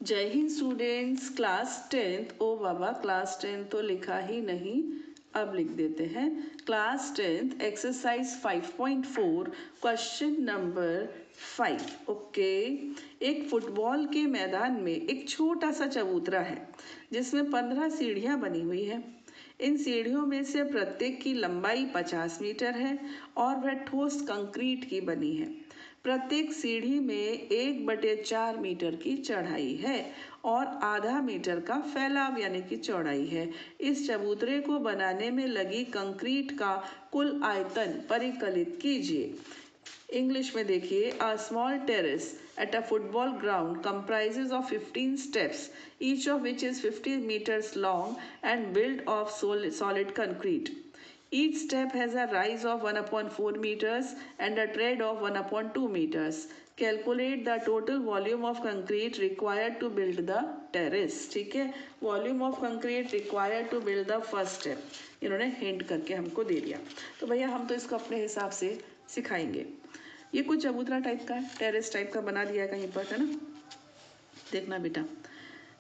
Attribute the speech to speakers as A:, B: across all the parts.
A: जय Hind students, class 10th। ओ बाबा, class 10 तो लिखा ही नहीं, अब लिख देते हैं। Class 10th exercise 5.4 question number 5। Okay. एक फुटबॉल के मैदान में एक छोटा सा चबूतरा है जिसमें 15 सीढ़ियां बनी हुई है। इन सीढ़ियों में से प्रत्येक की लंबाई 50 मीटर है और वह ठोस कंक्रीट की बनी है। प्रत्येक सीढ़ी में 1/4 मीटर की चढ़ाई है और आधा मीटर का फैलाव यानी कि चौड़ाई है। इस चबूतरे को बनाने में लगी कंक्रीट का कुल आयतन परिकलित कीजिए। इंग्लिश में देखिए, a small terrace at a football ground comprises of 15 steps, each of which is 50 meters long and built of solid concrete. Each step has a rise of 1/4 meters and a tread of 1/2 meters. Calculate the total volume of concrete required to build the terrace. ठीक है, volume of concrete required to build the first step इन्होंने hint करके हमको दे दिया। तो भैया हम तो इसको अपने हिसाब से सिखाएंगे। ये कुछ चबूतरा टाइप का है, टेरेस टाइप का बना दिया है कहीं पर, है ना। देखना बेटा,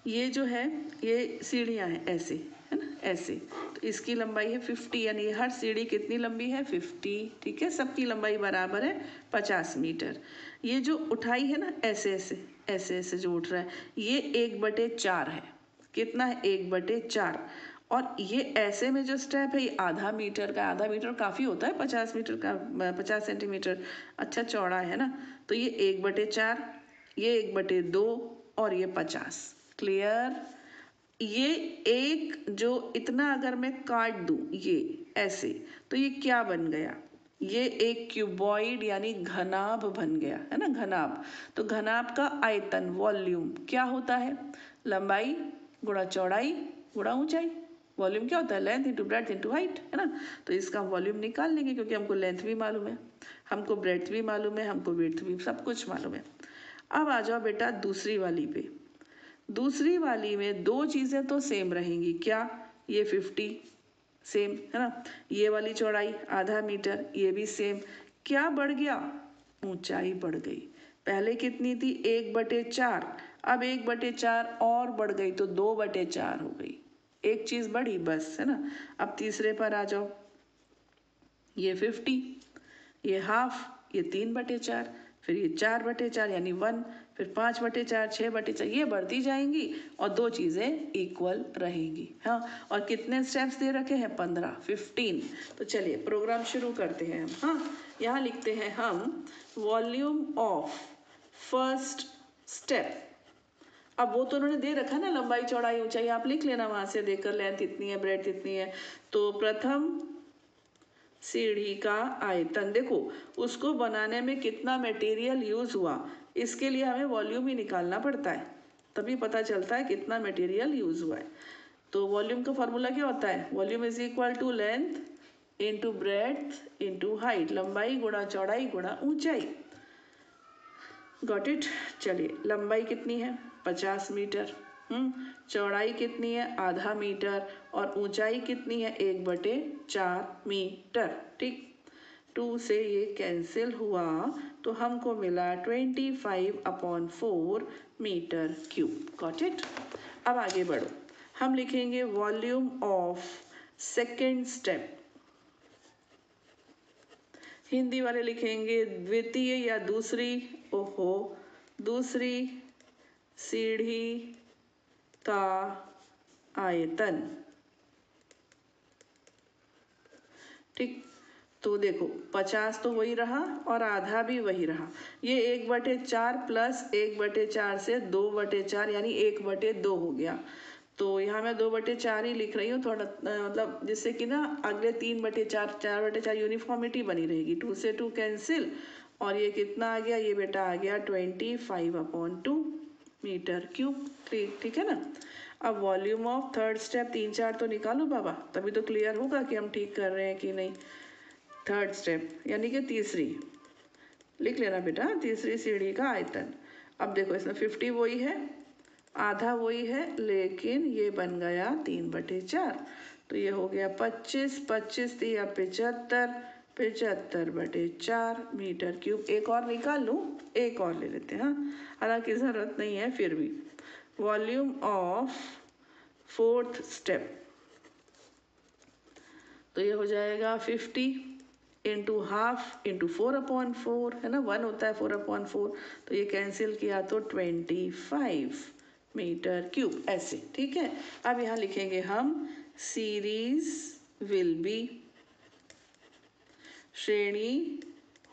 A: ये जो है ये सीढ़ियाँ हैं ऐसे, है ना, ऐसे। तो इसकी लंबाई है 50, यानी हर सीढ़ी कितनी लंबी है 50। ठीक है, सबकी लंबाई बराबर है 50 मीटर। ये जो उठाई है ना, ऐसे ऐसे ऐसे ऐसे जो उठ रहा है, ये 1/4 है। कितना है, 1/4। और ये ऐसे में जो स्टेप है ये आधा मीटर का। आधा मीटर काफ़ी होता है, 50 मीटर का 50 सेंटीमीटर अच्छा चौड़ा है ना। तो ये 1/4, ये 1/2 और ये 50। क्लियर। ये एक जो इतना अगर मैं काट दूं ये ऐसे, तो ये क्या बन गया, ये एक क्यूबॉइड यानी घनाभ बन गया, है ना, घनाभ। तो घनाभ का आयतन वॉल्यूम क्या होता है, लंबाई गुणा चौड़ाई गुणा ऊंचाई। वॉल्यूम क्या होता है, length into breadth into height, है ना। तो इसका वॉल्यूम निकाल लेंगे क्योंकि हमको लेंथ भी मालूम है, हमको ब्रेड्थ भी मालूम है, हमको विड्थ भी, सब कुछ मालूम है। अब आ जाओ बेटा दूसरी वाली पे। दूसरी वाली में दो चीज़ें तो सेम रहेंगी, क्या, ये 50 सेम, है ना। ये वाली चौड़ाई आधा मीटर, ये भी सेम। क्या बढ़ गया, ऊंचाई बढ़ गई। पहले कितनी थी, 1/4, अब 1/4 और बढ़ गई तो 2/4 हो गई। एक चीज़ बढ़ी बस, है ना। अब तीसरे पर आ जाओ, ये 50, ये हाफ, ये 3/4, फिर ये 4/4 यानी 1, फिर 5/4, 6/4, ये बढ़ती जाएंगी और दो चीज़ें इक्वल रहेंगी। हाँ, और कितने स्टेप्स दे रखे हैं, 15। तो चलिए प्रोग्राम शुरू करते हैं हम। हाँ, यहाँ लिखते हैं हम वॉल्यूम ऑफ फर्स्ट स्टेप। अब वो तो उन्होंने दे रखा ना, लंबाई चौड़ाई ऊंचाई, आप लिख लेना वहाँ से देखकर, लेंथ इतनी है, ब्रेड्थ इतनी है। तो प्रथम सीढ़ी का आयतन, देखो उसको बनाने में कितना मटेरियल यूज हुआ, इसके लिए हमें वॉल्यूम ही निकालना पड़ता है, तभी पता चलता है कितना मटेरियल यूज हुआ है। तो वॉल्यूम का फॉर्मूला क्या होता है, volume is equal to length into breadth into height, लंबाई गुणा चौड़ाई गुणा ऊंचाई। Got it. चलिए, लंबाई कितनी है 50 मीटर, चौड़ाई कितनी है आधा मीटर, और ऊंचाई कितनी है 1/4 मीटर। ठीक, 2 से ये कैंसिल हुआ तो हमको मिला 25/4 मीटर क्यूब। Got it. अब आगे बढ़ो, हम लिखेंगे volume of second step. Hindi वाले लिखेंगे द्वितीय या दूसरी, ओहो, दूसरी सीढ़ी का आयतन। ठीक, तो देखो 50 तो वही रहा और आधा भी वही रहा। ये 1/4 प्लस 1/4 से 2/4 यानी 1/2 हो गया। तो यहाँ मैं 2/4 ही लिख रही हूँ, थोड़ा मतलब जिससे कि ना अगले 3/4 4/4 यूनिफॉर्मिटी बनी रहेगी। 2 से 2 कैंसिल, और ये कितना आ गया, ये बेटा आ गया 25/2 मीटर क्यूब। ठीक है ना। अब वॉल्यूम ऑफ थर्ड स्टेप, 3 4 तो निकालो बाबा, तभी तो क्लियर होगा कि हम ठीक कर रहे हैं कि नहीं। थर्ड स्टेप यानी कि तीसरी, लिख लेना बेटा, तीसरी सीढ़ी का आयतन। अब देखो इसमें 50 वही है, आधा वही है, लेकिन ये बन गया 3/4, तो ये हो गया 25, 25 या 75, 75/4 मीटर क्यूब। एक और निकाल लूँ, एक और ले लेते हैं, हाँ, हालांकि ज़रूरत नहीं है फिर भी। वॉल्यूम ऑफ फोर्थ स्टेप, तो ये हो जाएगा 50 इंटू हाफ इंटू 4/4, है ना, 1 होता है 4/4, तो ये कैंसिल किया तो 25 मीटर क्यूब, ऐसे, ठीक है। अब यहाँ लिखेंगे हम सीरीज विल बी, श्रेणी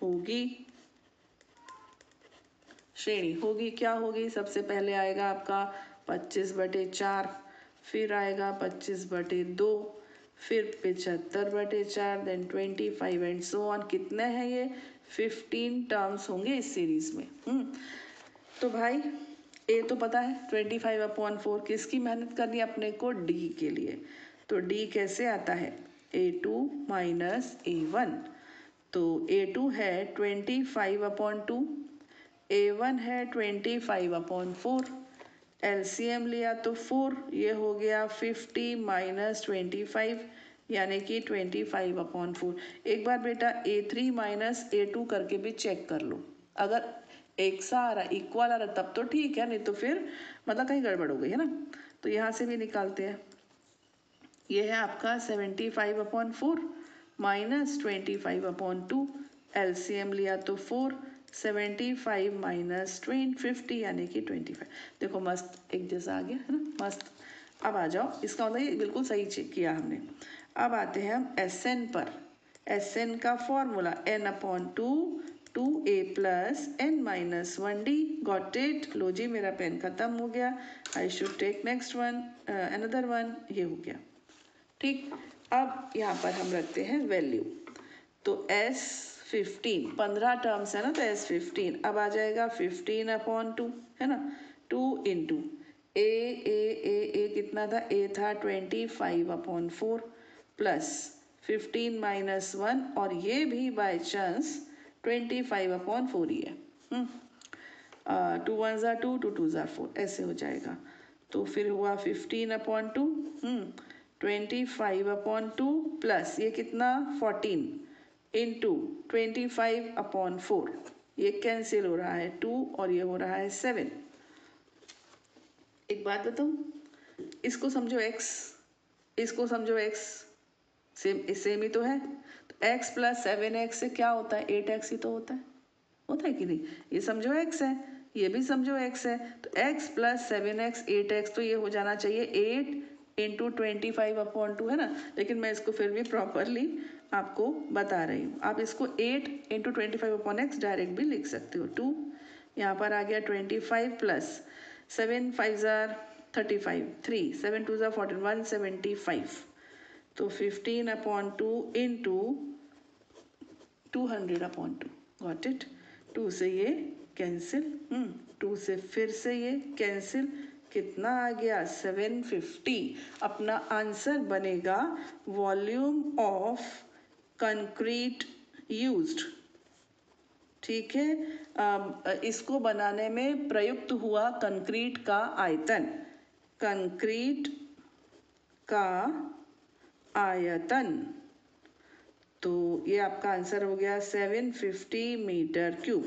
A: होगी, श्रेणी होगी, क्या होगी, सबसे पहले आएगा आपका 25/4, फिर आएगा 25/2, फिर 75/4, देन 25 एंड सो ऑन। कितने हैं ये, 15 टर्म्स होंगे इस सीरीज में। तो भाई ए तो पता है 25/4, किसकी मेहनत करनी है अपने को, डी के लिए। तो डी कैसे आता है, A2 माइनस A1, तो A2 है 25/2, A1 है 25/4, LCM लिया तो 4, ये हो गया 50 माइनस 25 यानी कि 25/4। एक बार बेटा A3 माइनस A2 करके भी चेक कर लो, अगर एक सा आ रहा, इक्वल आ रहा तब तो ठीक है, नहीं तो फिर मतलब कहीं गड़बड़ हो गई है ना। तो यहाँ से भी निकालते हैं, ये है आपका 75/4 माइनस 25/2, LCM लिया तो 4, 75 माइनस 50 यानी कि 25। देखो मस्त एक जैसा आ गया है ना, मस्त। अब आ जाओ, इसका मतलब ये बिल्कुल सही चेक किया हमने। अब आते हैं हम SN पर। SN का formula N/2 2a plus n minus 1d, got it. लो जी मेरा पेन खत्म हो गया, I should take next one, another one, ये हो गया ठीक। अब यहाँ पर हम रखते हैं वैल्यू, तो S15 15 टर्म्स है ना, तो S15 अब आ जाएगा 15/2, है ना, 2 इंटू ए कितना था, ए था 25/4 प्लस 15 माइनस 1, और ये भी बाय चांस 25/4 ही है। 2 1 ज़ा 2, 2 2 ज़ा 4, ऐसे हो जाएगा। तो फिर हुआ 15/2, 25/2 प्लस ये कितना 14 इंटू 25/4, ये कैंसिल हो रहा है 2 और ये हो रहा है 7। एक बात बताऊँ, इसको समझो x, इसको समझो x, सेम ही तो है। तो x प्लस 7x से क्या होता है, 8x ही तो होता है कि नहीं। ये समझो x है, ये भी समझो x है, तो x प्लस 7x 8x, तो ये हो जाना चाहिए 8 इंटू 25/2, है ना। लेकिन मैं इसको फिर भी प्रॉपरली आपको बता रही हूँ, आप इसको 8 इंटू 25/x डायरेक्ट भी लिख सकते हो। 2 यहाँ पर आ गया 25 प्लस 7 5 ज़ार 35, 3 7 2 ज़ार 14, 175, तो 15/2 इंटू 200/2, गॉट इट। 2 से ये कैंसिल, 2 से फिर से ये कैंसिल, कितना आ गया 750। अपना आंसर बनेगा वॉल्यूम ऑफ कंक्रीट यूज्ड, ठीक है। इसको बनाने में प्रयुक्त हुआ कंक्रीट का आयतन, कंक्रीट का आयतन, तो ये आपका आंसर हो गया 750 मीटर क्यूब,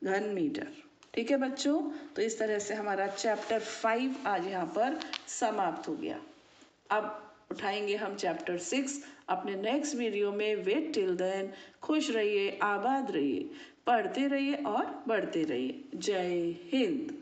A: घन मीटर। ठीक है बच्चों, तो इस तरह से हमारा चैप्टर 5 आज यहाँ पर समाप्त हो गया। अब उठाएंगे हम चैप्टर 6 अपने नेक्स्ट वीडियो में। वेट टिल देन, खुश रहिए, आबाद रहिए, पढ़ते रहिए और बढ़ते रहिए। जय हिंद।